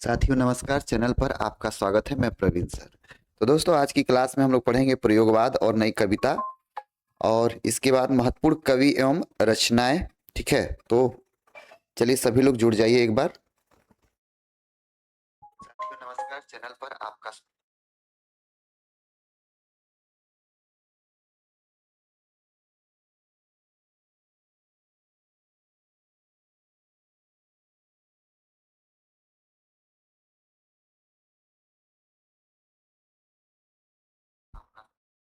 साथियों नमस्कार। चैनल पर आपका स्वागत है। मैं प्रवीण सर। तो दोस्तों आज की क्लास में हम लोग पढ़ेंगे प्रयोगवाद और नई कविता और इसके बाद महत्वपूर्ण कवि एवं रचनाएं। ठीक है, तो चलिए सभी लोग जुड़ जाइए एक बार। साथियों नमस्कार। चैनल पर आपका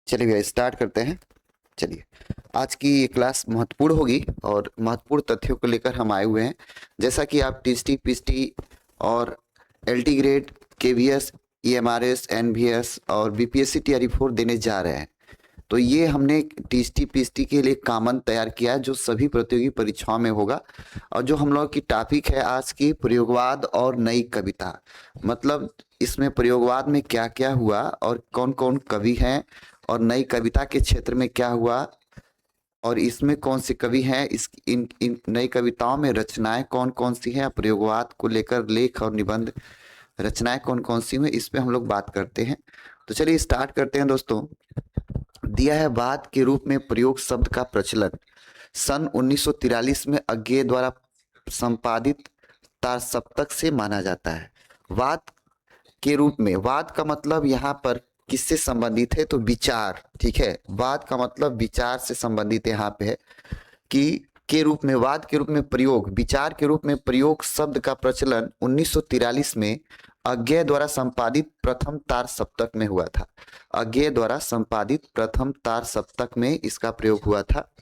चलिए भैया स्टार्ट करते हैं। चलिए आज की ये क्लास महत्वपूर्ण होगी और महत्वपूर्ण तथ्यों को लेकर हम आए हुए हैं। जैसा कि आप टीएसटी पीएसटी और LT grade KVS EMRS NVS और बीपीएससी टीआरई 4 देने जा रहे हैं, तो ये हमने टीएसटी पीएसटी के लिए कॉमन तैयार किया है जो सभी प्रतियोगी परीक्षाओं में होगा। और जो हम लोग की टॉपिक है आज की प्रयोगवाद और नई कविता, मतलब इसमें प्रयोगवाद में क्या क्या हुआ और कौन कौन कवि हैं और नई कविता के क्षेत्र में क्या हुआ और इसमें कौन से कवि हैं, इस इन नई कविताओं में रचनाएं कौन कौन सी हैं, प्रयोगवाद को लेकर लेख और निबंध रचनाएं कौन कौन सी हैं, इस पे हम लोग बात करते हैं। तो चलिए स्टार्ट करते हैं दोस्तों। दिया है वाद के रूप में प्रयोग शब्द का प्रचलन सन 1943 में अज्ञेय द्वारा संपादित तार सप्तक से माना जाता है। वाद के रूप में, वाद का मतलब यहाँ पर किससे संबंधित है, तो विचार। ठीक है, वाद का मतलब विचार से संबंधित यहाँ पे है कि के रूप में, वाद के रूप में प्रयोग, विचार के रूप में प्रयोग शब्द का प्रचलन 1943 में अज्ञेय द्वारा संपादित प्रथम तार सप्तक में हुआ था। अज्ञेय द्वारा संपादित प्रथम तार सप्तक में इसका प्रयोग हुआ था।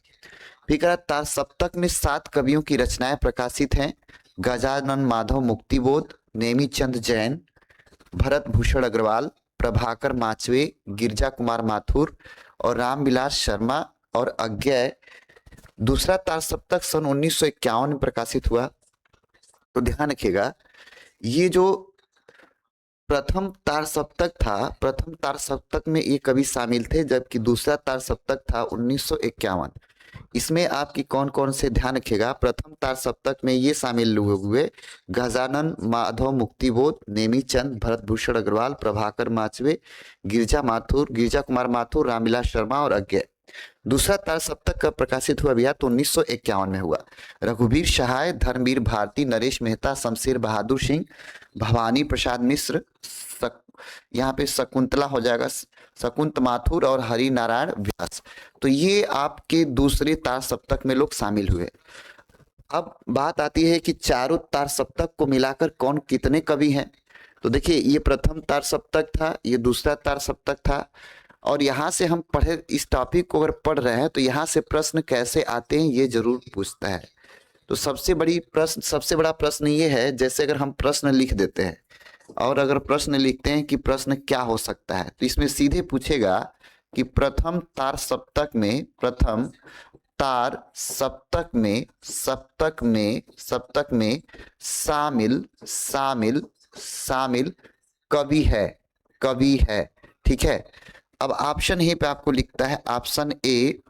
फिर तार सप्तक में 7 कवियों की रचनाएं प्रकाशित हैं। गजानन माधव मुक्तिबोध, नेमीचंद जैन, भरत भूषण अग्रवाल, प्रभाकर माचवे, गिरजा कुमार माथुर और रामविलास शर्मा और अज्ञेय। दूसरा तार सप्तक सन 1951 में प्रकाशित हुआ। तो ध्यान रखिएगा, ये जो प्रथम तार सप्तक था, प्रथम तार सप्तक में ये कवि शामिल थे, जबकि दूसरा तार सप्तक था 1951। इसमें आपकी कौन कौन से ध्यान रखिएगा, प्रथम तार सप्तक में ये शामिल हुए गजानन माधव मुक्तिबोध, नेमीचंद, भरत भूषण अग्रवाल, प्रभाकर माचवे, गिरजा कुमार माथुर, रामविलास शर्मा और अज्ञेय। दूसरा तार सप्तक का प्रकाशित हुआ भैया तो 1951 में हुआ। रघुवीर सहाय, धर्मवीर भारती, नरेश मेहता, शमशेर बहादुर सिंह, भवानी प्रसाद मिश्र, यहाँ पे शकुंतला हो जाएगा, शकुंत माथुर और हरि नारायण व्यास। तो ये आपके दूसरे तार सप्तक में लोग शामिल हुए। अब बात आती है कि चारों तार सप्तक को मिलाकर कौन कितने कवि हैं। तो देखिए, ये प्रथम तार सप्तक था, ये दूसरा तार सप्तक था। और यहाँ से हम पढ़े, इस टॉपिक को अगर पढ़ रहे हैं तो यहाँ से प्रश्न कैसे आते हैं ये जरूर पूछता है। तो सबसे बड़ा प्रश्न ये है, जैसे अगर हम प्रश्न लिख देते हैं और अगर प्रश्न लिखते हैं कि प्रश्न क्या हो सकता है, तो इसमें सीधे पूछेगा कि प्रथम तार सप्तक में, प्रथम तार सप्तक में शामिल शामिल शामिल कवि है। ठीक है, अब ऑप्शन ए पे आपको लिखता है, option A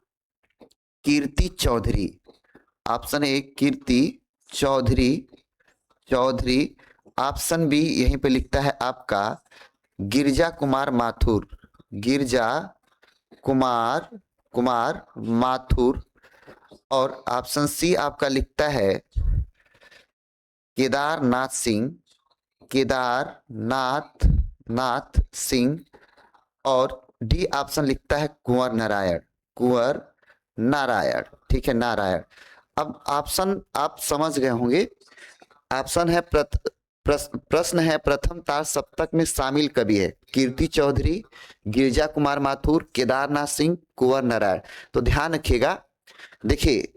Kirti Chaudhary, option A Kirti Chaudhary. Option B यहीं पे लिखता है आपका गिरजा कुमार माथुर। और ऑप्शन सी आपका लिखता है केदारनाथ सिंह। और डी ऑप्शन लिखता है कुंवर नारायण। ठीक है, नारायण। अब ऑप्शन आप समझ गए होंगे। ऑप्शन है प्रश्न है प्रथम तार सप्तक में शामिल कवि है कीर्ति चौधरी, गिरजा कुमार माथुर, केदारनाथ सिंह, कुंवर नारायण। तो ध्यान रखिएगा, देखिए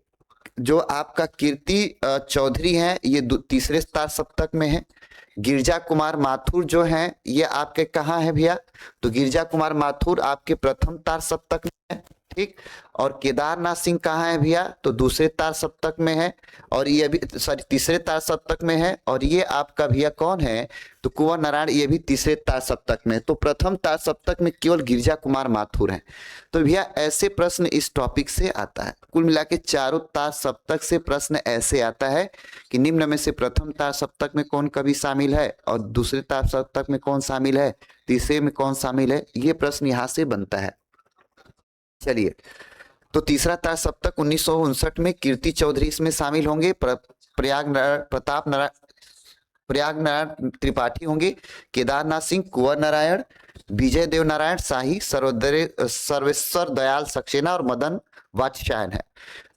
जो आपका कीर्ति चौधरी है ये तीसरे तार सप्तक में है। गिरजा कुमार माथुर जो हैं ये आपके कहाँ है भैया, तो गिरजा कुमार माथुर आपके प्रथम तार सप्तक में है। ठीक। और केदारनाथ सिंह कहाँ है भैया, तो दूसरे तार सप्तक में है, और ये भी सॉरी तीसरे तार सप्तक में है। और ये आपका भैया कौन है, तो कुंवर नारायण, ये भी तीसरे तार सप्तक में। तो प्रथम तार सप्तक में केवल गिरिजा कुमार माथुर हैं। तो भैया ऐसे प्रश्न इस टॉपिक से आता है। कुल मिला के चारों तार सप्तक से प्रश्न ऐसे आता है कि निम्न में से प्रथम तार सप्तक में कौन कवि शामिल है, और दूसरे तार सप्तक में कौन शामिल है, तीसरे में कौन शामिल है, ये प्रश्न यहाँ से बनता है। चलिए, तो तीसरा तार सप्तक 1959 में कीर्ति चौधरी इसमें शामिल होंगे, प्रताप नारायण त्रिपाठी होंगे, केदारनाथ सिंह, कुंवर नारायण, विजय देव नारायण शाही, सर्वेश्वर दयाल सक्सेना और मदन वात्स्यायन है।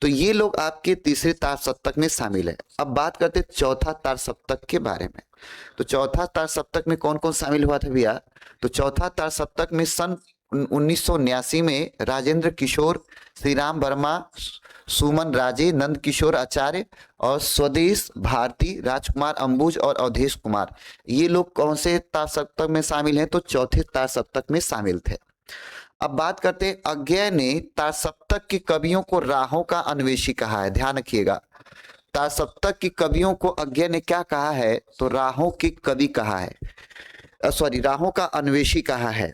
तो ये लोग आपके तीसरे तार सप्तक में शामिल है। अब बात करते चौथा तार सप्तक के बारे में। तो चौथा तार सप्तक में कौन कौन शामिल हुआ था भैया, तो चौथा तार सप्तक में सन 1979 में राजेंद्र किशोर, श्री राम वर्मा, सुमन राजे, नंद किशोर आचार्य और स्वदेश भारती, राजकुमार अंबुज और अवधेश कुमार, ये लोग कौन से तार सप्तक में शामिल हैं, तो चौथे तार सप्तक में शामिल थे। अब बात करते हैं, अज्ञेय ने तार सप्तक के कवियों को राहों का अन्वेषी कहा है। ध्यान रखिएगा, तार सप्तक के कवियों को अज्ञेय ने क्या कहा है, तो राहों के कवि कहा है, सॉरी राहों का अन्वेषी कहा है।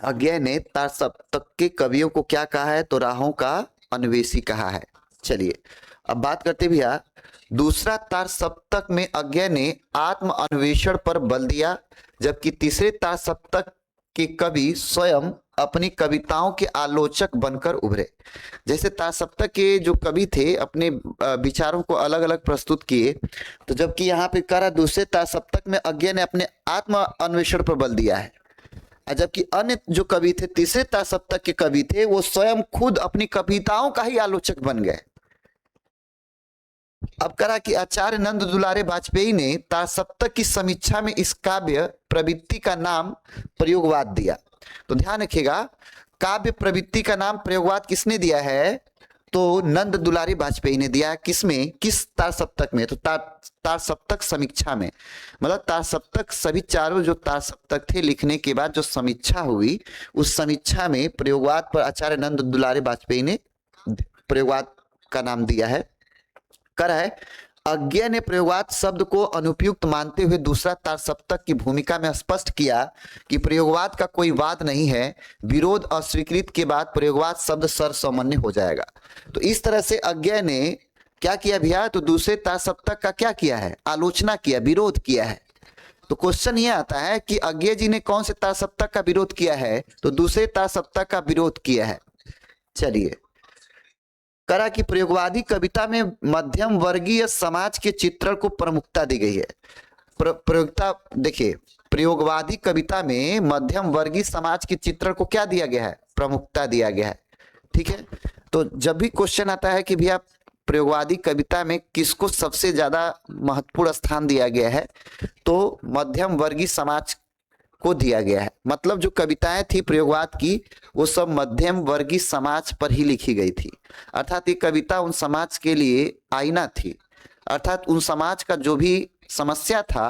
अज्ञेय ने तार सप्तक के कवियों को क्या कहा है, तो राहों का अन्वेषी कहा है। चलिए, अब बात करते भैया दूसरा तार सप्तक में अज्ञेय ने आत्म अन्वेषण पर बल दिया, जबकि तीसरे तार सप्तक के कवि स्वयं अपनी कविताओं के आलोचक बनकर उभरे। जैसे तार सप्तक के जो कवि थे अपने विचारों को अलग अलग प्रस्तुत किए, तो जबकि यहाँ पे कह रहा दूसरे तार सप्तक में अज्ञेय ने अपने आत्म अन्वेषण पर बल दिया है, जबकि अन्य जो कवि थे तीसरे तार सप्तक के कवि थे वो स्वयं खुद अपनी कविताओं का ही आलोचक बन गए। अब करा कि आचार्य नंद दुलारे वाजपेयी ने तार सप्तक की समीक्षा में इस काव्य प्रवृत्ति का नाम प्रयोगवाद दिया। तो ध्यान रखिएगा, काव्य प्रवृत्ति का नाम प्रयोगवाद किसने दिया है, तो नंद दुलारे वाजपेयी ने दिया। किसमें, किस तार सप्तक में, तो तार सप्तक समीक्षा में। मतलब तार सप्तक सभी चारों जो तार सप्तक थे लिखने के बाद जो समीक्षा हुई, उस समीक्षा में प्रयोगवाद पर आचार्य नंद दुलारे वाजपेयी ने प्रयोगवाद का नाम दिया है। कर है अज्ञेय ने प्रयोगवाद शब्द को अनुपयुक्त मानते हुए दूसरा तार सप्तक की भूमिका में स्पष्ट किया कि प्रयोगवाद का कोई वाद नहीं है, विरोध अस्वीकृत के बाद प्रयोगवाद शब्द सर्वसामान्य हो जाएगा। तो इस तरह से अज्ञेय ने क्या किया भैया, तो दूसरे तार सप्तक का क्या किया है, आलोचना किया, विरोध किया है। तो क्वेश्चन ये आता है कि अज्ञेय जी ने कौन से तार सप्तक का विरोध किया है, तो दूसरे तार सप्तक का विरोध किया है। चलिए, करा कि प्रयोगवादी कविता में मध्यम वर्गीय समाज के चित्रण को प्रमुखता दी गई है। प्रयोगता देखिए, प्रयोगवादी कविता में मध्यम वर्गीय समाज के चित्रण को क्या दिया गया है, प्रमुखता दिया गया है। ठीक है, तो जब भी क्वेश्चन आता है कि भैया प्रयोगवादी कविता में किसको सबसे ज्यादा महत्वपूर्ण स्थान दिया गया है, तो मध्यम वर्गीय समाज को दिया गया है। मतलब जो कविताएं थी प्रयोगवाद की वो सब मध्यम वर्गीय समाज पर ही लिखी गई थी, अर्थात ये कविता उन समाज के लिए आईना थी, अर्थात उन समाज का जो भी समस्या था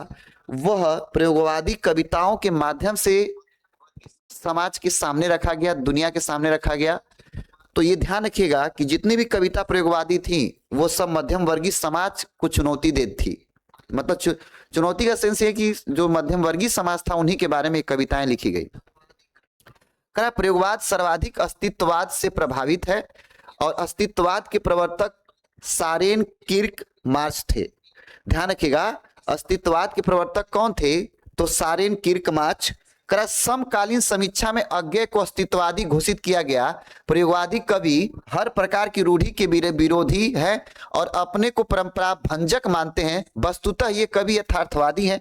वह प्रयोगवादी कविताओं के माध्यम से समाज के सामने रखा गया, दुनिया के सामने रखा गया। तो ये ध्यान रखिएगा कि जितनी भी कविता प्रयोगवादी थी वो सब मध्यम वर्गीय समाज को चुनौती देती थी। मतलब चुनौती का सेंस ये कि जो मध्यम वर्गीय समाज था उन्हीं के बारे में कविताएं लिखी गई। प्रयोगवाद सर्वाधिक अस्तित्ववाद से प्रभावित है और अस्तित्ववाद के प्रवर्तक सारेन किर्क मार्क्स थे। ध्यान रखिएगा, अस्तित्ववाद के प्रवर्तक कौन थे, तो सारेन किर्क मार्क्स। समकालीन समीक्षा में अज्ञेय को अस्तित्ववादी घोषित किया गया। प्रयोगवादी कवि हर प्रकार की रूढ़ी के विरोधी है और अपने को परंपरा भंजक मानते हैं, वस्तुतः ये कवि यथार्थवादी हैं।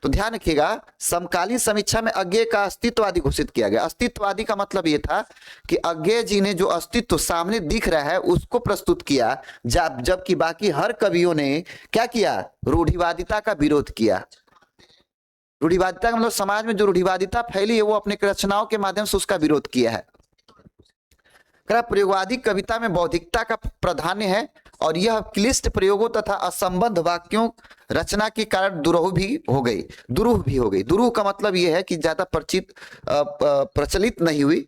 तो ध्यान रखिएगा, समकालीन समीक्षा में अज्ञेय का अस्तित्ववादी घोषित किया गया। अस्तित्ववादी का मतलब ये था कि अज्ञेय जी ने जो अस्तित्व सामने दिख रहा है उसको प्रस्तुत किया, जबकि बाकी हर कवियों ने क्या किया, रूढ़िवादिता का विरोध किया। रूढ़िवादिता का मतलब समाज में जो रूढ़िवादिता फैली है वो अपने रचनाओं के माध्यम से उसका विरोध किया है। प्रयोगवादी कविता में बौद्धिकता का प्राधान्य है और यह क्लिष्ट प्रयोगों तथा असंबद्ध वाक्यों रचना के कारण दुरूह भी हो गई। दुरूह का मतलब यह है कि ज्यादा प्रचलित नहीं हुई।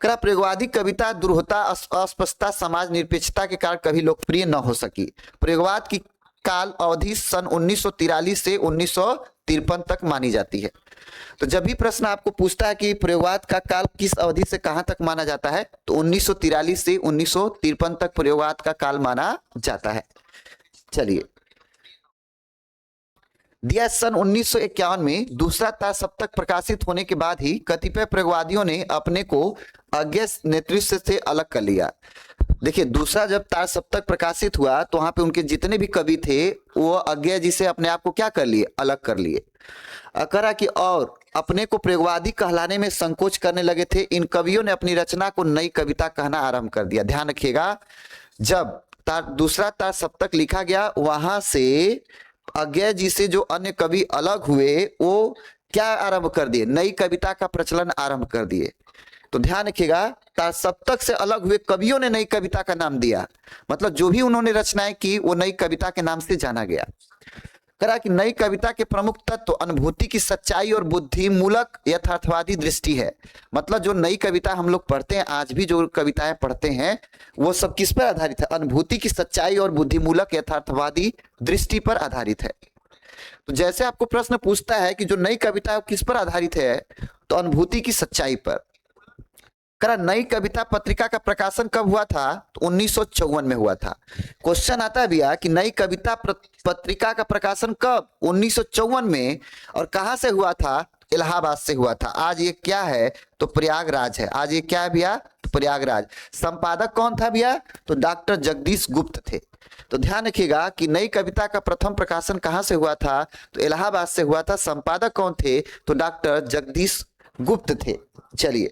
करा प्रयोगवादी कविता दुर्होता अस्पष्टता समाज निरपेक्षता के कारण कभी लोकप्रिय न हो सकी। प्रयोगवाद की काल अवधि सन 1943 से 1953 तक मानी जाती है। तो जब भी प्रश्न आपको पूछता है कि प्रयोगवाद का काल किस अवधि से कहां तक माना जाता है, तो 1943 से 1953 तक प्रयोगवाद का काल माना जाता है। चलिए, दिया सन 1951 में दूसरा तार सप्तक प्रकाशित होने के बाद ही कतिपय प्रयोगवादियों ने अपने को अज्ञेय नेतृत्व से अलग कर लिया। देखिए, दूसरा जब तार सप्तक प्रकाशित हुआ तो वहां पे उनके जितने भी कवि थे वो अज्ञेय जी से अपने आप को क्या कर लिए, अलग कर लिए। अकरा की और अपने को प्रयोगवादी कहलाने में संकोच करने लगे थे। इन कवियों ने अपनी रचना को नई कविता कहना आरंभ कर दिया। ध्यान रखिएगा, जब दूसरा तार सप्तक लिखा गया वहां से अज्ञेय जी से जो अन्य कवि अलग हुए वो क्या आरंभ कर दिए, नई कविता का प्रचलन आरंभ कर दिए। तो ध्यान रखिएगा, तार सप्तक से अलग हुए कवियों ने नई कविता का नाम दिया, मतलब जो भी उन्होंने रचनाएं की वो नई कविता के नाम से जाना गया। करा कि नई कविता के प्रमुख तत्व तो अनुभूति की सच्चाई और बुद्धिमूलक यथार्थवादी दृष्टि है। मतलब जो नई कविता हम लोग पढ़ते हैं, आज भी जो कविताएं पढ़ते हैं वो सब किस पर आधारित है, अनुभूति की सच्चाई और बुद्धिमूलक यथार्थवादी दृष्टि पर आधारित है। तो जैसे आपको प्रश्न पूछता है कि जो नई कविता है वो किस पर आधारित है, तो अनुभूति की सच्चाई पर। करा नई कविता पत्रिका का प्रकाशन कब हुआ था, तो 1954 में हुआ था। क्वेश्चन आता है भैया कि नई कविता पत्रिका का प्रकाशन कब, 1954 में, और कहां से हुआ था, इलाहाबाद से हुआ था। आज ये क्या है, तो प्रयागराज है। आज ये क्या है भैया, तो प्रयागराज। संपादक कौन था भैया, तो डॉक्टर जगदीश गुप्त थे। तो ध्यान रखिएगा कि नई कविता का प्रथम प्रकाशन कहां से हुआ था, तो इलाहाबाद से हुआ था। संपादक कौन थे, तो डॉक्टर जगदीश गुप्त थे। चलिए,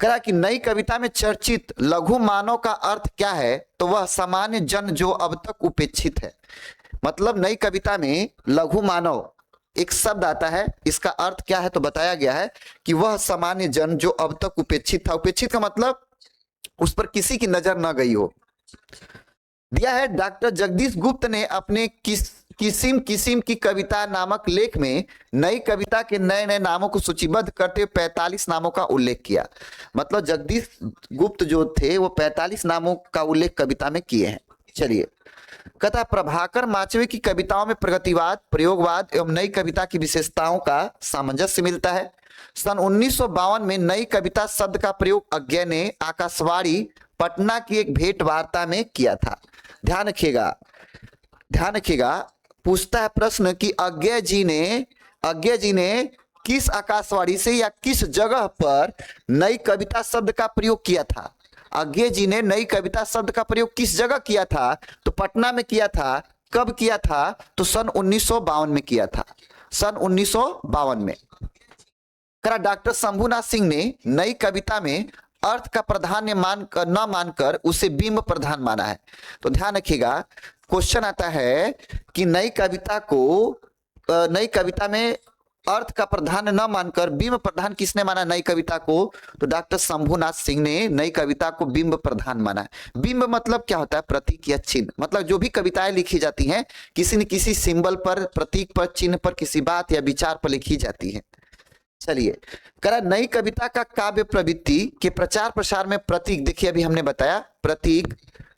करा कि नई कविता में चर्चित लघु मानव का अर्थ क्या है, तो वह सामान्य जन जो अब तक उपेक्षित है। मतलब नई कविता में लघु मानव एक शब्द आता है, इसका अर्थ क्या है, तो बताया गया है कि वह सामान्य जन जो अब तक उपेक्षित था। उपेक्षित का मतलब उस पर किसी की नजर न गई हो। दिया है डॉक्टर जगदीश गुप्त ने अपने किसिम किसिम की कविता नामक लेख में नई कविता के नए नए नामों को सूचीबद्ध करते हुए 45 नामों का उल्लेख किया। मतलब जगदीश गुप्त जो थे वो 45 नामों का उल्लेख कविता में किए हैं। चलिए, कथा प्रभाकर माचवे की कविताओं में प्रगतिवाद, प्रयोगवाद एवं नई कविता की विशेषताओं का सामंजस्य मिलता है। सन 1952 में नई कविता शब्द का प्रयोग अज्ञेय ने आकाशवाणी पटना की एक भेंट वार्ता में किया था। ध्यान रखिएगा, ध्यान रखिएगा, पूछता है प्रश्न कि अज्ञेय जी ने किस आकाशवाणी से या किस जगह पर नई कविता शब्द का प्रयोग किया था। अज्ञेय जी ने नई कविता शब्द का प्रयोग किस जगह किया था, तो पटना में किया था। कब किया था, तो सन 1952 में किया था। सन 1952 में। करा डॉक्टर शंभुनाथ सिंह ने नई कविता में अर्थ का प्राधान्य न मानकर उसे बिंब प्रधान माना है। तो ध्यान रखिएगा, क्वेश्चन आता है कि नई कविता में अर्थ का प्राधान्य न मानकर बिंब प्रधान किसने माना नई कविता को, तो डॉक्टर शंभुनाथ सिंह ने नई कविता को बिंब प्रधान माना है। बिंब मतलब क्या होता है, प्रतीक या चिन्ह। मतलब जो भी कविताएं लिखी जाती हैं किसी न किसी सिंबल पर, प्रतीक पर, चिन्ह पर, किसी बात या विचार पर लिखी जाती है। चलिए, करा नई कविता का काव्य प्रवृत्ति के प्रचार प्रसार में प्रतीक, देखिए अभी हमने बताया प्रतीक,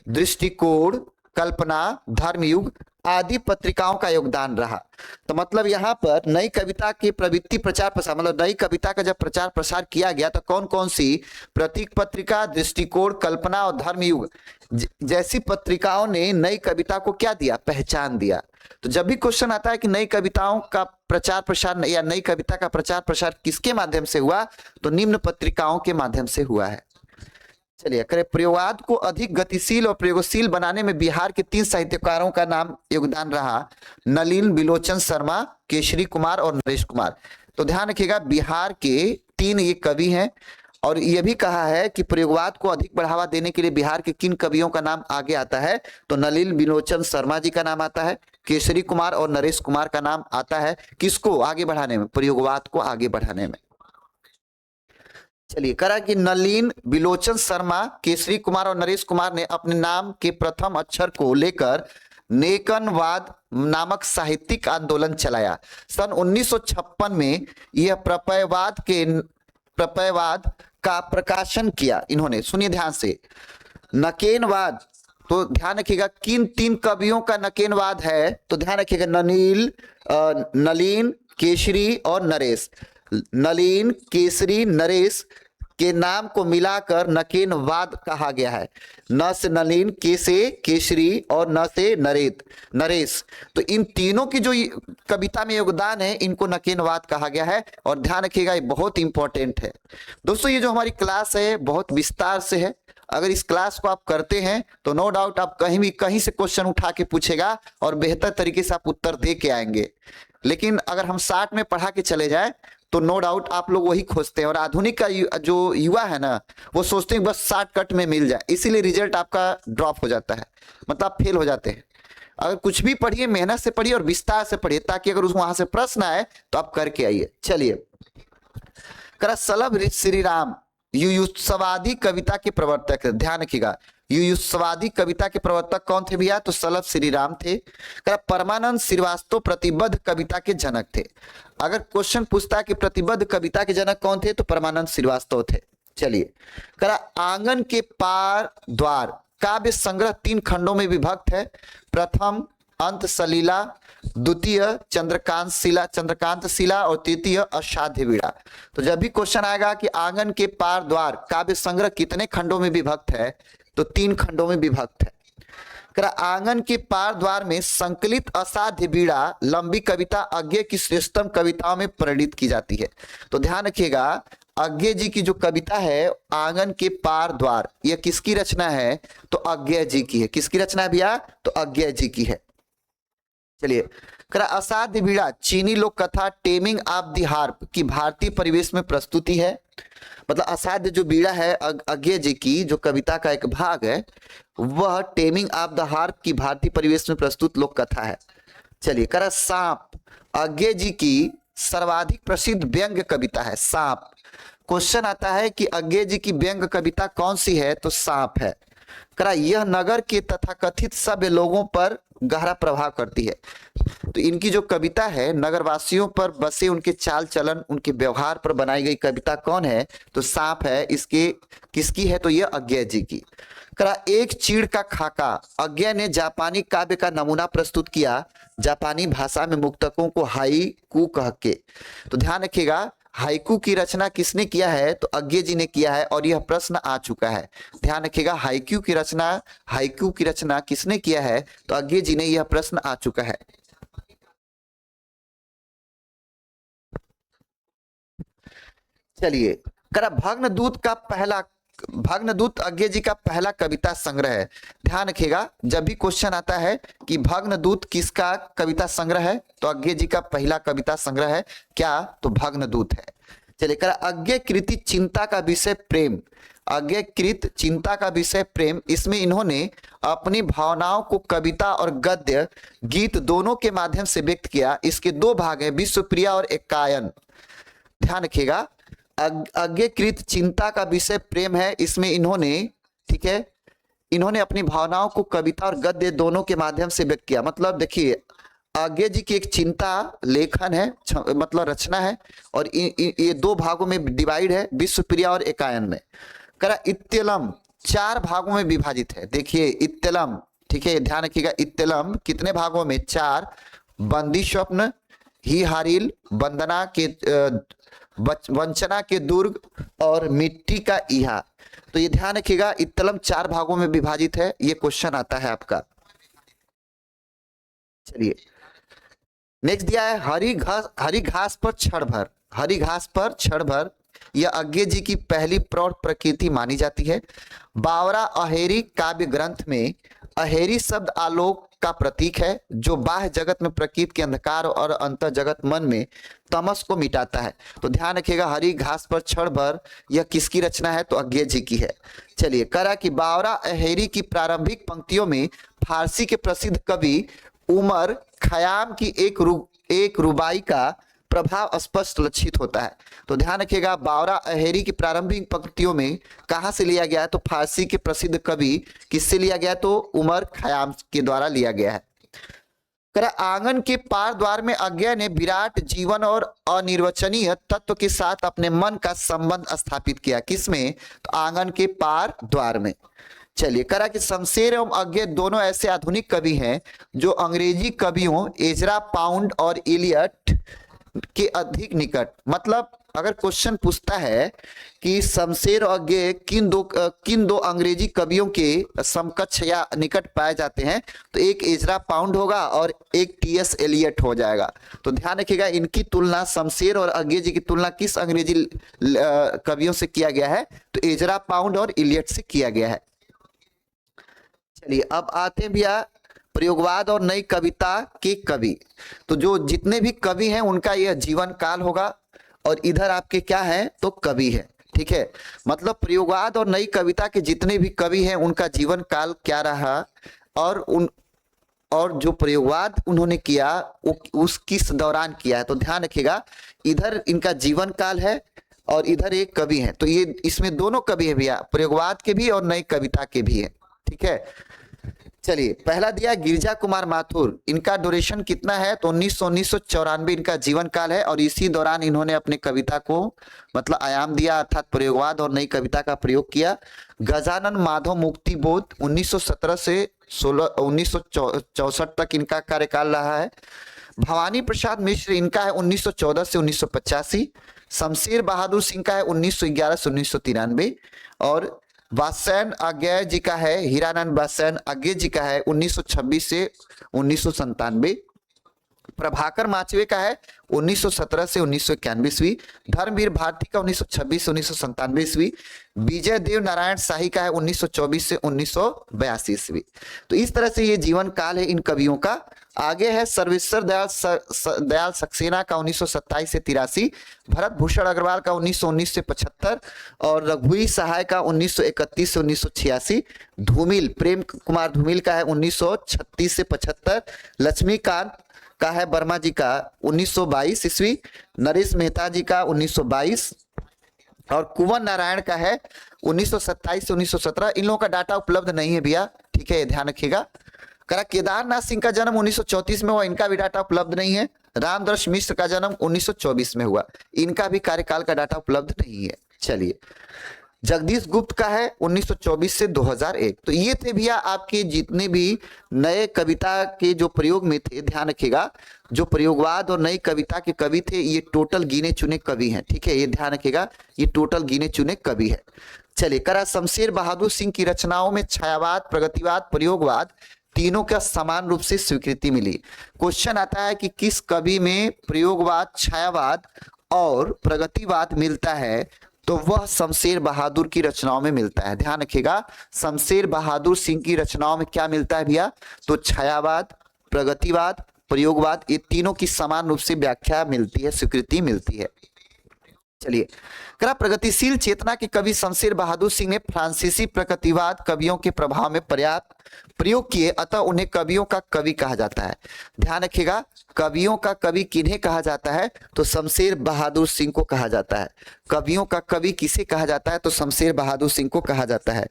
दृष्टिकोण, कल्पना, धर्मयुग आदि पत्रिकाओं का योगदान रहा। तो मतलब यहाँ पर नई कविता के प्रवृत्ति प्रचार प्रसार, मतलब नई कविता का जब प्रचार प्रसार किया गया तो कौन कौन सी, प्रतीक पत्रिका, दृष्टिकोण, कल्पना और धर्मयुग जैसी पत्रिकाओं ने नई कविता को क्या दिया, पहचान दिया। तो जब भी क्वेश्चन आता है कि नई कविताओं का प्रचार प्रसार या नई कविता का प्रचार प्रसार किसके माध्यम से हुआ, तो निम्न पत्रिकाओं के माध्यम से हुआ है। चलिए, करें प्रयोगवाद को अधिक गतिशील और प्रयोगशील बनाने में बिहार के 3 साहित्यकारों का नाम योगदान रहा, नलिन, बिलोचन शर्मा, केसरी कुमार और नरेश कुमार। तो ध्यान रखिएगा, बिहार के 3 ये कवि हैं और यह भी कहा है कि प्रयोगवाद को अधिक बढ़ावा देने के लिए बिहार के किन कवियों का नाम आगे आता है, तो नलिन बिलोचन शर्मा जी का नाम आता है, केसरी कुमार और नरेश कुमार का नाम आता है। किसको आगे बढ़ाने में, प्रयोगवाद को आगे बढ़ाने में। चलिए, करा कि नलिन, बिलोचन शर्मा, केसरी कुमार और नरेश कुमार ने अपने नाम के प्रथम अक्षर को लेकर नेकनवाद नामक साहित्यिक आंदोलन चलाया। सन 1956 में यह प्रपयवाद का प्रकाशन किया इन्होंने, सुनिए ध्यान से। नकेनवाद, तो ध्यान रखिएगा किन 3 कवियों का नकेनवाद है, तो ध्यान रखिएगा नलीन, केसरी और नरेश। नलीन, केसरी, नरेश के नाम को मिलाकर नकेनवाद कहा गया है। न से नलीन, के से केसरी और न से नरेश। तो इन तीनों की जो कविता में योगदान है इनको नकेनवाद कहा गया है। और ध्यान रखिएगा ये बहुत इंपॉर्टेंट है दोस्तों। ये जो हमारी क्लास है बहुत विस्तार से है, अगर इस क्लास को आप करते हैं तो नो डाउट आप कहीं से क्वेश्चन उठा के पूछेगा और बेहतर तरीके से आप उत्तर दे के आएंगे। लेकिन अगर हम 60 में पढ़ा के चले जाए तो नो डाउट आप लोग वही खोजते हैं, और आधुनिक का जो युवा है ना वो सोचते हैं बस शॉर्टकट में मिल जाए, इसीलिए रिजल्ट आपका ड्रॉप हो जाता है, मतलब आप फेल हो जाते हैं। अगर कुछ भी पढ़िए मेहनत से पढ़िए और विस्तार से पढ़िए, ताकि अगर वहां से प्रश्न आए तो आप करके आइए। चलिए, सलभ श्री राम युयुत्सवादी कविता के प्रवर्तक है। ध्यान रखिएगा युयुत्सवादी कविता के प्रवर्तक कौन थे भैया, तो सलभ श्री राम थे। परमानंद श्रीवास्तव प्रतिबद्ध कविता के जनक थे। अगर क्वेश्चन पूछता है कि प्रतिबद्ध कविता के जनक कौन थे, तो परमानंद श्रीवास्तव थे। चलिए, आंगन के पार द्वार काव्य संग्रह 3 खंडों में विभक्त है। प्रथम अंत सलीला, द्वितीय चंद्रकांत शिला और तृतीय असाध्य वीणा। तो जब भी क्वेश्चन आएगा कि आंगन के पार द्वार काव्य संग्रह कितने खंडों में विभक्त है, तो 3 खंडों में विभक्त है। आंगन के पार द्वार में संकलित असाध्य वीणा लंबी कविता अज्ञे की श्रेष्ठतम कविताओं में परिणित की जाती है। तो ध्यान रखिएगा अज्ञे जी की जो कविता है आंगन के पार द्वार, यह किसकी रचना है, तो अज्ञे जी की है। किसकी रचना है भैया, तो अज्ञे जी की है। चलिए, असाध्य वीणा चीनी लोक कथा टेमिंग ऑफ द हार्प की भारतीय परिवेश में प्रस्तुति है। मतलब असाध्य जो वीणा है अज्ञे जी की जो कविता का एक भाग है, वह टेमिंग ऑफ द हार्प की भारतीय परिवेश में प्रस्तुत लोक कथा है। चलिए, सांप अज्ञे जी की सर्वाधिक प्रसिद्ध व्यंग्य कविता है। सांप, क्वेश्चन आता है कि अज्ञे जी की व्यंग्य कविता कौन सी है, तो सांप है। यह नगर के तथाकथित सभ्य लोगों पर गहरा प्रभाव करती है। तो इनकी जो कविता है नगरवासियों पर बसे उनके चाल चलन उनके व्यवहार पर बनाई गई कविता कौन है, तो सांप है। इसके किसकी है, तो यह अज्ञे जी की। एक चीड़ का खाका अज्ञे ने जापानी काव्य का नमूना प्रस्तुत किया, जापानी भाषा में मुक्तकों को हाइकू कह के। तो ध्यान रखिएगा हाइकू की रचना किसने किया है, तो अज्ञे जी ने किया है, और यह प्रश्न आ चुका है। ध्यान रखिएगा हाइकू की रचना किसने किया है, तो अज्ञे जी ने, यह प्रश्न आ चुका है। चलिए, भग्नदूत अज्ञे जी का पहला कविता संग्रह है। ध्यान रखिएगा जब भी क्वेश्चन आता है कि भग्नदूत किसका कविता संग्रह है, तो अज्ञे जी का पहला कविता संग्रह है। क्या, तो भग्नदूत है। चलिए, अज्ञे कृति चिंता का विषय प्रेम, अज्ञे कृत चिंता का विषय प्रेम, इसमें इन्होंने अपनी भावनाओं को कविता और गद्य गीत दोनों के माध्यम से व्यक्त किया। इसके 2 भाग हैं, विश्वप्रिया और एकायन। ध्यान रखिएगा अज्ञे कृत चिंता का विषय प्रेम है, इसमें इन्होंने, ठीक है, इन्होंने अपनी भावनाओं को कविता और गद्य दोनों के माध्यम से व्यक्त किया। मतलब देखिए अज्ञे जी की एक चिंता लेखन है, मतलब रचना है, और ये 2 भागों में डिवाइड है, विश्वप्रिया और एकायन में। इत्यलम 4 भागों में विभाजित है। देखिए इत्यलम, ठीक है, ध्यान रखिएगा इत्यलम कितने भागों में, 4। बंदी स्वप्न, ही हारिल, वंचना के दुर्ग और मिट्टी का इहा। तो ये ध्यान रखिएगा इत्यलम 4 भागों में विभाजित है। ये क्वेश्चन आता है आपका। चलिए, नेक्स्ट दिया है हरी घास पर क्षण भर, यह अज्ञे जी की पहली प्रौढ़ प्रकृति मानी जाती है। बावरा अहेरी काव्य ग्रंथ में अहेरी शब्द आलोक का प्रतीक है, जो बाह्य जगत में प्रकृति के अंधकार और अंतर जगत मन में तमस को मिटाता है। तो ध्यान रखिएगा हरी घास पर क्षण भर, यह किसकी रचना है, तो अज्ञे जी की है। चलिए, कि बावरा अहेरी की प्रारंभिक पंक्तियों में फारसी के प्रसिद्ध कवि उमर खयाम की एक रुबाई का प्रभाव स्पष्ट लक्षित होता है। तो ध्यान रखिएगा बावरा अहेरी की प्रारंभिक पंक्तियों में कहां से लिया गया है, तो फारसी के प्रसिद्ध कवि किससे लिया गया, तो उमर खयाम के द्वारा लिया गया है। करा आंगन के पार द्वार में अज्ञा ने विराट जीवन और अनिर्वचनीय तत्व के साथ अपने मन का संबंध स्थापित किया। किसमें? तो आंगन के पार द्वार में। चलिए, करा कि शमशेर एवं अज्ञा दोनों ऐसे आधुनिक कवि हैं जो अंग्रेजी कवियों एजरा पाउंड और इलियट के अधिक निकट। मतलब अगर क्वेश्चन पूछता है कि शमशेर और अज्ञा किन दो अंग्रेजी कवियों के समकक्ष या निकट पाए जाते हैं, तो एक एजरा पाउंड होगा और एक टीएस एलियट हो जाएगा। तो ध्यान रखिएगा, इनकी तुलना शमशेर और अज्ञा जी की तुलना किस अंग्रेजी कवियों से किया गया है? तो एजरा पाउंड और इलियट से किया गया है। चलिए, अब आते हैं भैया प्रयोगवाद और नई कविता के कवि। तो जो जितने भी कवि हैं उनका यह जीवन काल होगा, और इधर आपके क्या है? तो कवि है। ठीक है, मतलब प्रयोगवाद और नई कविता के जितने भी कवि हैं उनका जीवन काल क्या रहा, और जो प्रयोगवाद उन्होंने किया वो उस किस दौरान किया है। तो ध्यान रखिएगा, इधर इनका जीवन काल है और इधर एक कवि है। तो ये इसमें दोनों कवि है भैया, प्रयोगवाद के भी और नई कविता के भी है। ठीक है, चलिए, पहला दिया गिरिजा कुमार माथुर। इनका ड्यूरेशन कितना है? तो 1994 इनका जीवन काल है, और इसी दौरान इन्होंने अपने कविता को मतलब आयाम दिया, अर्थात प्रयोगवाद और नई कविता का प्रयोग किया। गजानन माधव मुक्तिबोध 1917 से 1964 तक इनका कार्यकाल रहा है। भवानी प्रसाद मिश्र इनका है 1914 से 1985। शमशेर बहादुर सिंह का है 1911 से 1993। और वात्स्यायन अज्ञा जी का है, हीरानंद वात्स्यायन अज्ञा जी का है 1926 से 1997। प्रभाकर माचवे का है 1917 से 1991। धर्मवीर भारती का 1926 से 1997। विजय देव नारायण शाही का है 1924 से 1982। तो इस तरह से ये जीवन काल है इन कवियों का। आगे है सर्वेश्वर दयाल सक्सेना का 1927 से 83। भरत भूषण अग्रवाल का 1919 से 75। और रघुवीर सहाय का 1931 से 1986। धूमिल प्रेम कुमार धूमिल का है 1936 से 75। लक्ष्मीकांत का है वर्मा जी का 1922 ईस्वी। नरेश मेहता जी का 1922। और कुंवर नारायण का है 1927 से 1917। इन लोगों का डाटा उपलब्ध नहीं है भैया, ठीक है, ध्यान रखिएगा। करा केदारनाथ सिंह का जन्म 1934 में हुआ, इनका भी डाटा उपलब्ध नहीं है। रामदर्श मिश्र का जन्म 1924 में हुआ, इनका भी कार्यकाल का डाटा उपलब्ध नहीं है। चलिए, जगदीश गुप्त का है 1924 से 2001। तो ये थे भैया आपके जितने भी नए कविता के जो प्रयोग में थे। ध्यान रखिएगा, जो प्रयोगवाद और नई कविता के कवि थे ये टोटल गिने चुने कवि हैं। ठीक है, ये ध्यान रखिएगा, ये टोटल गिने चुने कवि है। चलिए, करा शमशेर बहादुर सिंह की रचनाओं में छायावाद, प्रगतिवाद, प्रयोगवाद तीनों का समान रूप से स्वीकृति मिली। क्वेश्चन आता है कि किस कवि में प्रयोगवाद, छायावाद और प्रगतिवाद मिलता है, तो वह शमशेर बहादुर की रचनाओं में मिलता है। ध्यान रखिएगा, शमशेर बहादुर सिंह की रचनाओं में क्या मिलता है भैया? तो छायावाद, प्रगतिवाद, प्रयोगवाद, ये तीनों की समान रूप से व्याख्या मिलती है, स्वीकृति मिलती है। चलिए, करा प्रगतिशील चेतना के कवि शमशेर बहादुर सिंह ने फ्रांसीसी प्रगतिवाद कवियों के प्रभाव में पर्याप्त प्रयोग किए, अतः उन्हें कवियों का कवि कहा जाता है। ध्यान रखिएगा, कवियों का कवि किन्हें कहा जाता है? तो शमशेर बहादुर सिंह को कहा जाता है। कवियों का कवि किसे कहा जाता है? तो शमशेर बहादुर सिंह को कहा जाता है।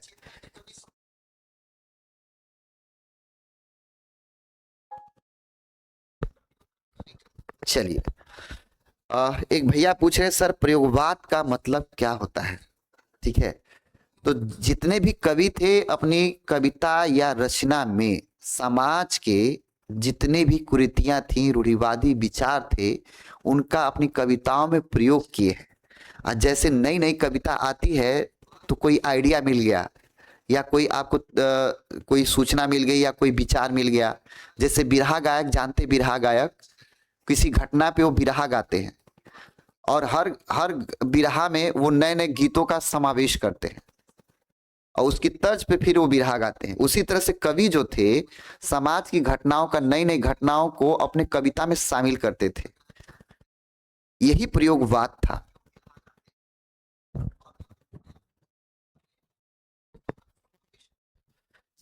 चलिए, एक भैया पूछ रहे हैं सर प्रयोगवाद का मतलब क्या होता है? ठीक है, तो जितने भी कवि थे अपनी कविता या रचना में समाज के जितने भी कुरीतियां थी, रूढ़िवादी विचार थे, उनका अपनी कविताओं में प्रयोग किए हैं। आज जैसे नई नई कविता आती है तो कोई आइडिया मिल गया या कोई आपको कोई सूचना मिल गई या कोई विचार मिल गया। जैसे बिरहा गायक, जानते बिरहा गायक, किसी घटना पे वो बिरहा गाते हैं और हर बिरहा में वो नए नए गीतों का समावेश करते हैं और उसकी तर्ज पे फिर वो बिरहा गाते हैं। उसी तरह से कवि जो थे समाज की घटनाओं का, नई नई घटनाओं को अपने कविता में शामिल करते थे, यही प्रयोगवाद था।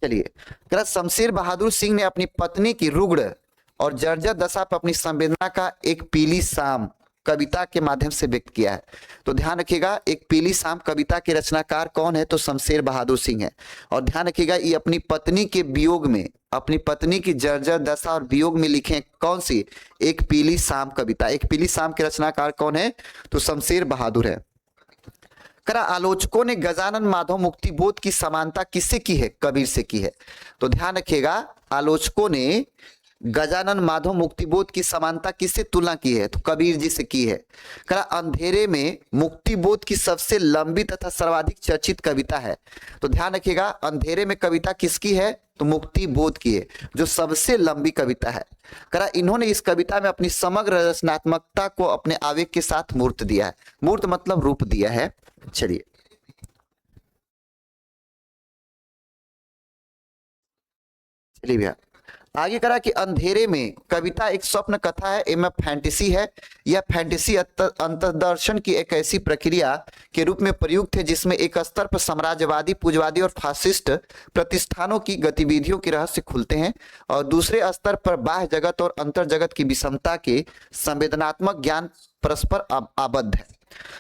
चलिए, शमशेर बहादुर सिंह ने अपनी पत्नी की रुग्ण और जर्जर दशा पर अपनी संवेदना का एक पीली शाम कविता के माध्यम से व्यक्त किया है। तो ध्यान रखिएगा, एक पीली शाम कविता के रचनाकार कौन है? तो शमशेर बहादुर सिंह है। और ध्यान रखिएगा, ये अपनी पत्नी के वियोग में, अपनी पत्नी की जर्जर दशा और वियोग में लिखे कौन सी? एक पीली शाम कविता। एक पीली शाम के रचनाकार कौन है? तो शमशेर बहादुर है। करा आलोचकों ने गजानन माधव मुक्ति बोध की समानता किससे की है? कबीर से की है। तो ध्यान रखिएगा, आलोचकों ने गजानन माधव मुक्तिबोध की समानता किससे तुलना की है? तो कबीर जी से की है। करा अंधेरे में मुक्तिबोध की सबसे लंबी तथा सर्वाधिक चर्चित कविता है। तो ध्यान रखिएगा, अंधेरे में कविता किसकी है? तो मुक्तिबोध की है, जो सबसे लंबी कविता है। करा इन्होंने इस कविता में अपनी समग्र रचनात्मकता को अपने आवेग के साथ मूर्त दिया है। मूर्त मतलब रूप दिया है। चलिए चलिए भैया, आगे करा कि अंधेरे में कविता एक स्वप्न कथा है एवं फैंटेसी है। यह फैंटेसी अंतर्दर्शन की एक ऐसी प्रक्रिया के रूप में प्रयुक्त है जिसमें एक स्तर पर साम्राज्यवादी, पूंजवादी और फासिस्ट प्रतिष्ठानों की गतिविधियों के रहस्य खुलते हैं और दूसरे स्तर पर बाह्य जगत और अंतर जगत की विषमता के संवेदनात्मक ज्ञान परस्पर आबद्ध है।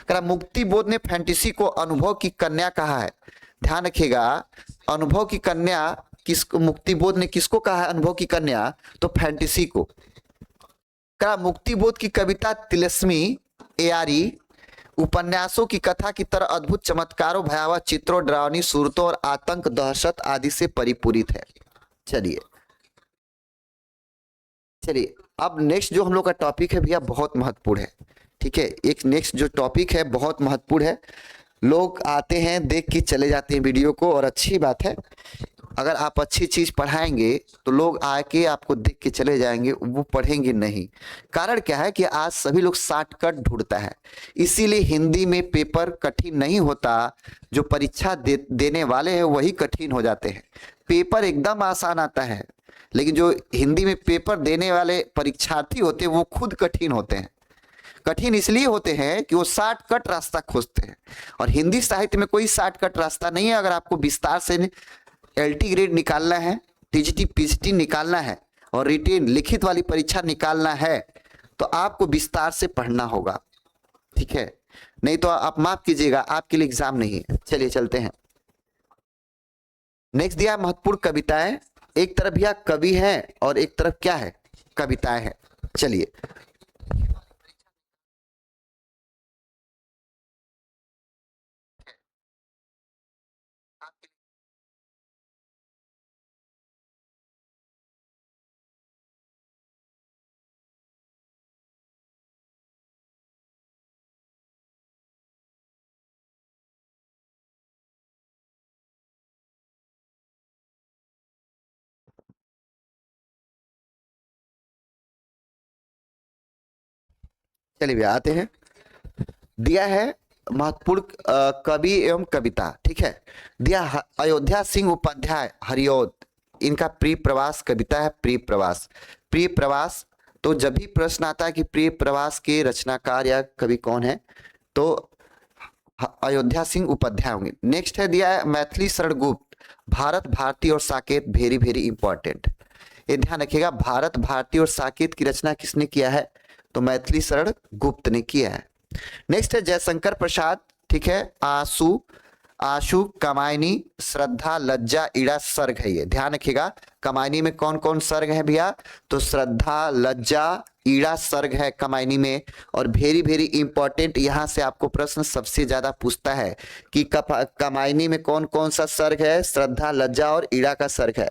करा मुक्ति बोध ने फैंटेसी को अनुभव की कन्या कहा है। ध्यान रखिएगा, अनुभव की कन्या किसको? मुक्तिबोध ने किसको कहा है अनुभव की कन्या? तो फैंटेसी को। कहा मुक्तिबोध की कविता तिलस्मी, एआरी, उपन्यासों की कथा की तरह अद्भुत चमत्कारों, भयावह चित्रों, डरावनी सूरतों और आतंक, दहशत आदि से परिपूरित है। चलिए चलिए, अब नेक्स्ट जो हम लोग का टॉपिक है भैया बहुत महत्वपूर्ण है। ठीक है, एक नेक्स्ट जो टॉपिक है बहुत महत्वपूर्ण है। लोग आते हैं, देख के चले जाते हैं वीडियो को, और अच्छी बात है। अगर आप अच्छी चीज पढ़ाएंगे तो लोग आके आपको देख के चले जाएंगे, वो पढ़ेंगे नहीं। कारण क्या है कि आज सभी लोग शॉर्टकट ढूंढता है, इसीलिए हिंदी में पेपर कठिन नहीं होता, जो परीक्षा देने वाले हैं वही कठिन हो जाते हैं। पेपर एकदम आसान आता है, लेकिन जो हिंदी में पेपर देने वाले परीक्षार्थी होते हैं वो खुद कठिन होते हैं। कठिन इसलिए होते हैं कि वो शॉर्टकट रास्ता खोजते हैं, और हिंदी साहित्य में कोई शॉर्टकट रास्ता नहीं है। अगर आपको विस्तार से एलटी ग्रेड निकालना है, टीजीटी पीजीटी निकालना है और रिटेन लिखित वाली परीक्षा निकालना है, तो आपको विस्तार से पढ़ना होगा। ठीक है, नहीं तो आप माफ कीजिएगा, आपके लिए एग्जाम नहीं है। चलिए चलते हैं। नेक्स्ट दिया महत्वपूर्ण कविताएं। एक तरफ यह कवि है और एक तरफ क्या है? कविताएं हैं। चलिए चलिए भैया आते हैं। दिया है महत्वपूर्ण कवि एवं कविता। ठीक है, दिया अयोध्या सिंह उपाध्याय हरिऔध, इनका प्रिय प्रवास कविता है। प्रिय प्रवास, प्रिय प्रवास। तो जब भी प्रश्न आता है कि प्रिय प्रवास के रचनाकार या कवि कौन है, तो अयोध्या सिंह उपाध्याय होंगे। नेक्स्ट है दिया है मैथिली शरण गुप्त, भारत भारती और साकेत, वेरी वेरी इंपॉर्टेंट। ये ध्यान रखिएगा, भारत भारती और साकेत की रचना किसने किया है? तो मैथिली शरण गुप्त ने किया है। नेक्स्ट है जयशंकर प्रसाद। ठीक है, आशु, आशु, कामायनी, श्रद्धा, लज्जा, ईड़ा, सर्ग है। ये ध्यान रखिएगा, कामायनी में कौन कौन सर्ग है भैया? तो श्रद्धा, लज्जा, ईड़ा, सर्ग है कामायनी में। और वेरी वेरी इंपॉर्टेंट, यहां से आपको प्रश्न सबसे ज्यादा पूछता है कि कामायनी में कौन कौन सा सर्ग है? श्रद्धा, लज्जा और ईड़ा का सर्ग है।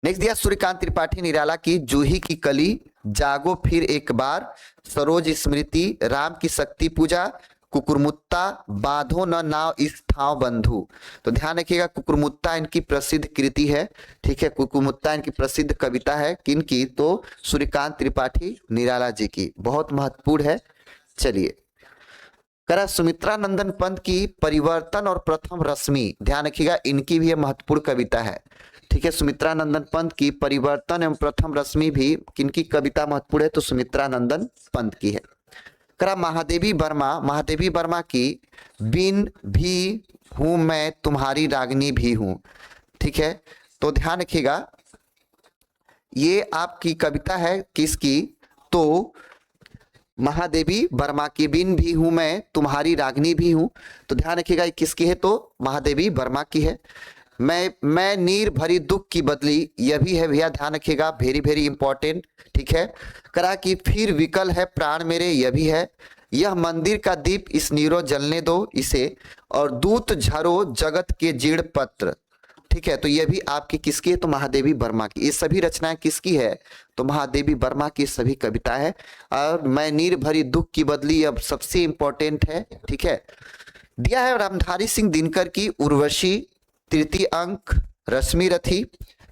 नेक्स्ट दिया सूर्यकांत त्रिपाठी निराला की जूही की कली, जागो फिर एक बार, सरोज स्मृति, राम की शक्ति पूजा, कुकुरमुत्ता, बांधो न नाव इस ठाव बंधु। तो ध्यान रखिएगा, कुकुरमुत्ता इनकी प्रसिद्ध कृति है। ठीक है, कुकुरमुत्ता इनकी प्रसिद्ध कविता है। किनकी? तो सूर्यकांत त्रिपाठी निराला जी की, बहुत महत्वपूर्ण है। चलिए करा सुमित्रा नंदन पंत की परिवर्तन और प्रथम रश्मि, ध्यान रखिएगा इनकी भी महत्वपूर्ण कविता है। ठीक है, सुमित्रा नंदन पंत की परिवर्तन एवं प्रथम रश्मि भी किनकी कविता महत्वपूर्ण है? तो सुमित्रा नंदन पंत की है। करा महादेवी वर्मा, महादेवी वर्मा की बिन भी हूं मैं तुम्हारी रागनी भी हूं। ठीक है, तो ध्यान रखिएगा ये आपकी कविता है किसकी? तो महादेवी वर्मा की बिन भी हूं मैं, तुम्हारी रागनी भी हूं। तो ध्यान रखिएगा ये किसकी है, तो महादेवी वर्मा की है। मैं नीर भरी दुख की बदली, यह भी है भैया, ध्यान रखिएगा, वेरी वेरी इंपॉर्टेंट। ठीक है, करा कि फिर विकल है प्राण मेरे, यह भी है। यह मंदिर का दीप इस नीरो जलने दो इसे, और दूत झरो जगत के जीर्ण पत्र। ठीक है, तो ये भी आपकी किसकी है, तो महादेवी वर्मा की। ये सभी रचनाएं किसकी है, तो महादेवी वर्मा की सभी कविता है। और मैं नीर भरी दुख की बदली अब सबसे इंपॉर्टेंट है। ठीक है, दिया है रामधारी सिंह दिनकर की उर्वशी, तृतीय अंक रश्मि रथी।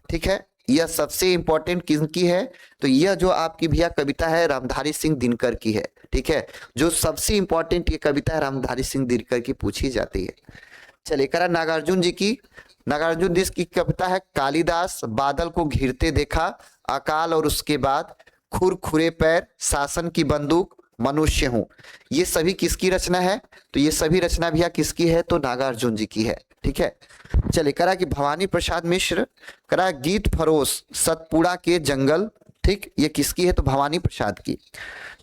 ठीक है, यह सबसे इंपॉर्टेंट किसकी है, तो यह जो आपकी भैया कविता है रामधारी सिंह दिनकर की है। ठीक है, जो सबसे इंपॉर्टेंट ये कविता है रामधारी सिंह दिनकर की पूछी जाती है। चलिए, करा नागार्जुन जी की, नागार्जुन जी की कविता है कालिदास, बादल को घिरते देखा, अकाल और उसके बाद, खुरखुरे पैर, शासन की बंदूक, मनुष्य हूं। ये सभी किसकी रचना है, तो ये सभी रचना भैया किसकी है, तो नागार्जुन जी की है। ठीक है, चलिए, करा कि भवानी प्रसाद मिश्र, करा गीत फरोश सतपुड़ा के जंगल। ठीक, ये किसकी है, तो भवानी प्रसाद की।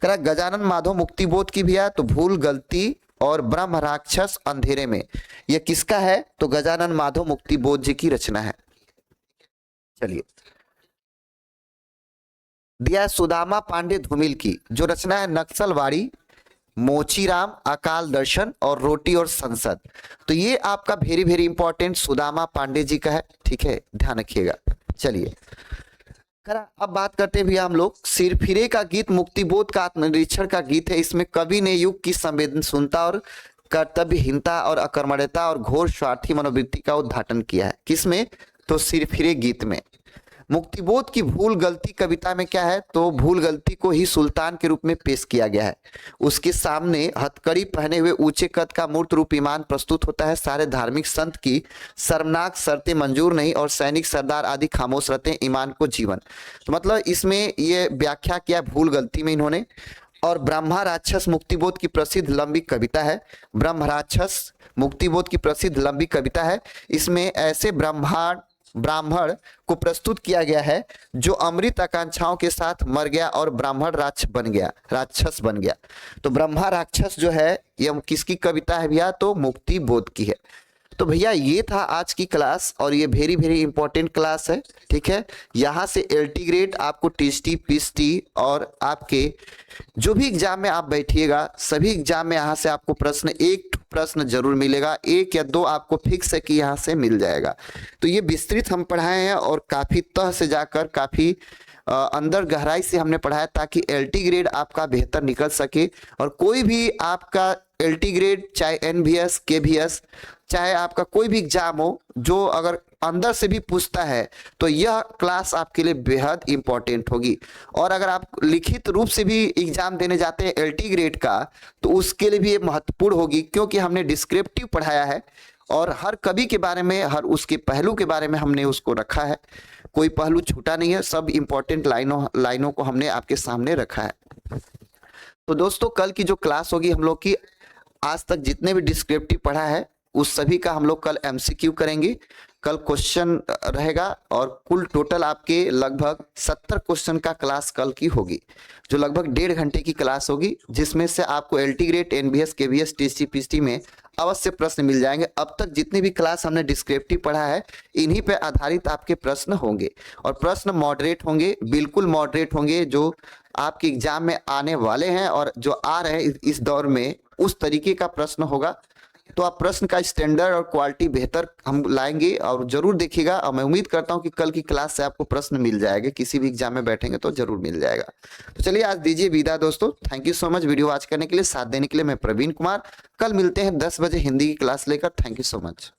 करा गजानन माधव मुक्तिबोध की भैया, तो भूल गलती और ब्रह्म राक्षस अंधेरे में, यह किसका है, तो गजानन माधव मुक्तिबोध जी की रचना है। चलिए, दिया सुदामा पांडे धूमिल की, जो रचना है नक्सलवाड़ी, मोचीराम, अकाल दर्शन और रोटी और संसद। तो ये आपका very very important Sudama Pandey ji का है। ठीक है, ध्यान रखिएगा। चलिए, अब बात करते हैं भैया हम लोग सिरफिरे का गीत, मुक्तिबोध का आत्मनिरीक्षण का गीत है। इसमें कवि ने युग की संवेदनशीलता और कर्तव्यहीनता और अकर्मण्यता और घोर स्वार्थी मनोवृत्ति का उद्घाटन किया है। किसमें, तो सिरफिरे गीत में। मुक्तिबोध की भूल गलती कविता में क्या है, तो भूल गलती को ही सुल्तान के रूप में पेश किया गया है। उसके सामने हथकड़ी पहने हुए ऊंचे कद का मूर्त रूप ईमान प्रस्तुत होता है। सारे धार्मिक संत की शर्मनाक शर्तें मंजूर नहीं और सैनिक सरदार आदि खामोश रहते हैं, ईमान को जीवन। तो मतलब इसमें ये व्याख्या किया भूल गलती में इन्होंने। और ब्रह्मा राक्षस मुक्तिबोध की प्रसिद्ध लंबी कविता है। ब्रह्म राक्षस मुक्तिबोध की प्रसिद्ध लंबी कविता है। इसमें ऐसे ब्राह्मण को प्रस्तुत किया गया है जो अमृत आकांक्षाओं के साथ मर गया और ब्राह्मण राक्षस बन गया। तो ब्रह्मा राक्षस जो है यह किसकी कविता है भैया, तो मुक्तिबोध की है। तो भैया ये था आज की क्लास और ये वेरी वेरी इंपॉर्टेंट क्लास है। ठीक है, यहाँ से एलटी ग्रेड आपको टीएसटी पीएसटी और आपके जो भी एग्जाम में आप बैठिएगा सभी एग्जाम में यहाँ से आपको एक प्रश्न जरूर मिलेगा, एक या दो आपको फिक्स है कि यहाँ से मिल जाएगा। तो ये विस्तृत हम पढ़ाए हैं और काफी तह से जाकर काफी अंदर गहराई से हमने पढ़ाया ताकि एलटी ग्रेड आपका बेहतर निकल सके। और कोई भी आपका एलटी ग्रेड चाहे एनवीएस केवीएस चाहे आपका कोई भी एग्जाम हो जो अगर अंदर से भी पूछता है तो यह क्लास आपके लिए बेहद इंपॉर्टेंट होगी। और अगर आप लिखित रूप से भी एग्जाम देने जाते हैं एलटी ग्रेड का तो उसके लिए भी ये महत्वपूर्ण होगी, क्योंकि हमने डिस्क्रिप्टिव पढ़ाया है और हर कवि के बारे में हर उसके पहलू के बारे में हमने उसको रखा है, कोई पहलू छूटा नहीं है, सब इंपॉर्टेंट लाइनों को हमने आपके सामने रखा है। तो दोस्तों कल की जो क्लास होगी हम लोग की आज तक जितने भी डिस्क्रिप्टिव पढ़ा है उस सभी का हम लोग कल एमसीक्यू करेंगे। कल क्वेश्चन रहेगा और कुल टोटल आपके लगभग 70 क्वेश्चन का क्लास कल की होगी, जो लगभग 1.5 घंटे की क्लास होगी, जिसमें से आपको LT grade NVS KVS TST PST में अवश्य प्रश्न मिल जाएंगे। अब तक जितने भी क्लास हमने डिस्क्रिप्टिव पढ़ा है इन्हीं पे आधारित आपके प्रश्न होंगे और प्रश्न मॉडरेट होंगे, बिल्कुल मॉडरेट होंगे, जो आपके एग्जाम में आने वाले हैं और जो आ रहे हैं इस दौर में उस तरीके का प्रश्न होगा। तो आप प्रश्न का स्टैंडर्ड और क्वालिटी बेहतर हम लाएंगे और जरूर देखिएगा। और मैं उम्मीद करता हूं कि कल की क्लास से आपको प्रश्न मिल जाएगा, किसी भी एग्जाम में बैठेंगे तो जरूर मिल जाएगा। तो चलिए आज दीजिए विदा दोस्तों, thank you so much video watch करने के लिए, साथ देने के लिए। मैं प्रवीण कुमार, कल मिलते हैं 10 बजे हिंदी की क्लास लेकर। Thank you so much.